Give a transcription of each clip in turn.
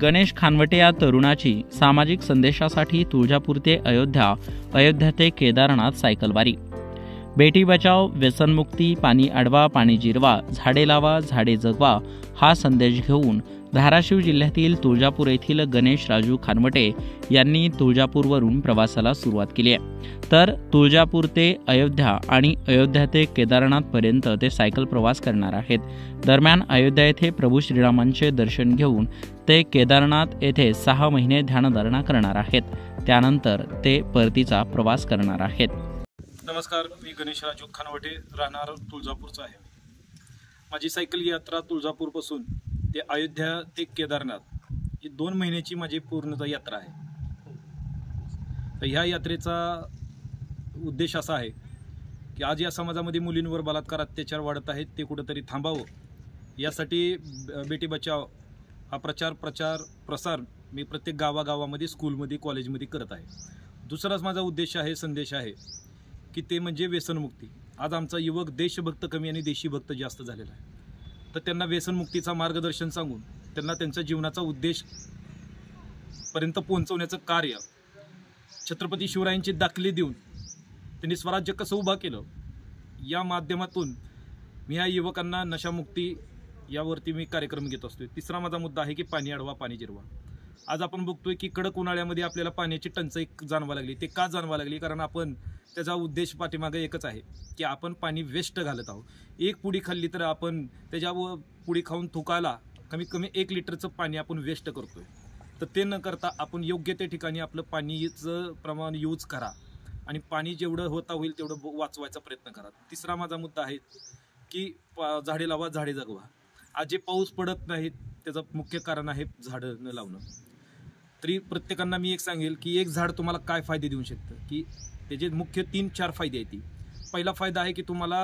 गणेश खानवटे या तरुणाची सामाजिक संदेशासाठी तुळजापूर ते अयोध्या, अयोध्या ते केदारनाथ सायकलवारी। बेटी बचाओ, व्यसनमुक्ती, पाणी अडवा, पाणी जिरवा, झाडे लावा, झाडे जगवा हा संदेश घेऊन धाराशिव जिल्ह्यातील तुळजापूर येथील गणेश राजू खानवटे यांनी तुळजापूरवरून प्रवासाला सुरुवात केली आहे। तर तुळजापूर ते अयोध्या आणि अयोध्या ते केदारनाथ पर्यंत ते सायकल प्रवास करणार आहेत। दरम्यान अयोध्या येथे प्रभू श्रीरामांचे दर्शन घेऊन ते केदारनाथ येथे 6 महिने ध्यानधारणा करणार आहेत। त्यानंतर ते परतीचा प्रवास करणार आहेत। नमस्कार, मी गणेश राजू खानवटे, राहणार तुळजापूरचा आहे। माझी सायकल यात्रा तुळजापूरपासून ते अयोध्या ते केदारनाथ ही 2 महिन्याची माझी पूर्णतः यात्रा आहे। तर ह्या यात्रेचा उद्देश असा आहे की आज या समाजामध्ये मुलींवर बलात्कार, अत्याचार वाढत आहेत, ते कुठेतरी थांबावं यासाठी बेटी बचाओ हा प्रसार मी प्रत्येक गावागावामध्ये, स्कूलमध्ये, कॉलेजमध्ये करत आहे। दुसराच माझा उद्देश आहे, संदेश आहे की ते म्हणजे व्यसनमुक्ती। आज आमचा युवक देशभक्त कमी आणि देशीभक्त जास्त झालेला आहे। तर त्यांना व्यसनमुक्तीचा मार्गदर्शन सांगून त्यांना त्यांच्या जीवनाचा उद्देश पर्यंत पोहोचवण्याचं कार्य, छत्रपती शिवरायांची दाखले देऊन त्यांनी स्वराज्य कसं उभा केलं या माध्यमातून मी या युवकांना नशामुक्ती यावरती मी कार्यक्रम घेत असतो। तिसरा माझा मुद्दा आहे की पाणी अडवा, पाणी जिरवा। आज आपण बघतोय की कडक उन्हाळ्यामध्ये आपल्याला पाण्याची टंचाई जाणवा लागली। ते का जाणवा लागली? कारण आपण त्याचा उद्देश पाठीमागे एकच आहे की आपण पाणी वेस्ट घालत आहोत। एक पुडी खाल्ली तर आपण त्याच्यावर पुडी खाऊन थुकायला कमीत कमी 1 लिटरचं पाणी आपण वेस्ट करतोय। तर ते न करता आपण योग्य त्या ठिकाणी आपलं पाणीचं प्रमाण यूज करा आणि पाणी जेवढं होता होईल तेवढं वाचवायचा प्रयत्न करा। तिसरा माझा मुद्दा आहे की झाडे लावा, झाडे जगवा। आज जे पाऊस पडत नाहीत त्याचं मुख्य कारण आहे झाडं न लावणं। तरी प्रत्येकांना मी एक सांगेल की एक झाड तुम्हाला काय फायदे देऊ शकतं, की त्याचे मुख्य 3-4 फायदे आहेत। पहिला फायदा आहे की तुम्हाला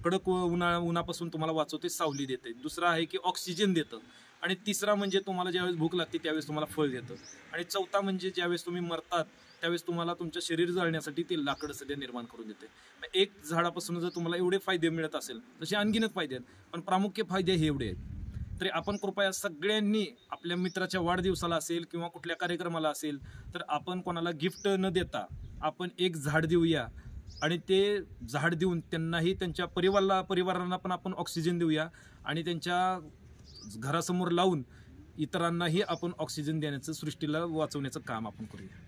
कडक उन्हापासून तुम्हाला वाचवते, सावली देते। दुसरा आहे की ऑक्सिजन देतं आणि तिसरा म्हणजे तुम्हाला ज्यावेळेस भूक लागते त्यावेळेस तुम्हाला फळ देतं आणि चौथा म्हणजे ज्यावेळेस तुम्ही मरतात त्यावेळेस तुम्हाला तुमचं शरीर जळण्यासाठी ते लाकड सध्या निर्माण करून देते। एक झाडापासून जर तुम्हाला एवढे फायदे मिळत असेल तसे आणखीनच फायदे आहेत, पण प्रामुख्य फायदे हे एवढे आहेत। तरी आपण कृपया सगळ्यांनी आपल्या मित्राच्या वाढदिवसाला असेल किंवा कुठल्या कार्यक्रमाला असेल तर आपण कोणाला गिफ्ट न देता आपण एक झाड देऊया आणि ते झाड देऊन त्यांनाही, त्यांच्या परिवारांना पण आपण ऑक्सिजन देऊया आणि त्यांच्या घरासमोर लावून इतरांनाही आपण ऑक्सिजन देण्याचं, सृष्टीला वाचवण्याचं काम आपण करूया।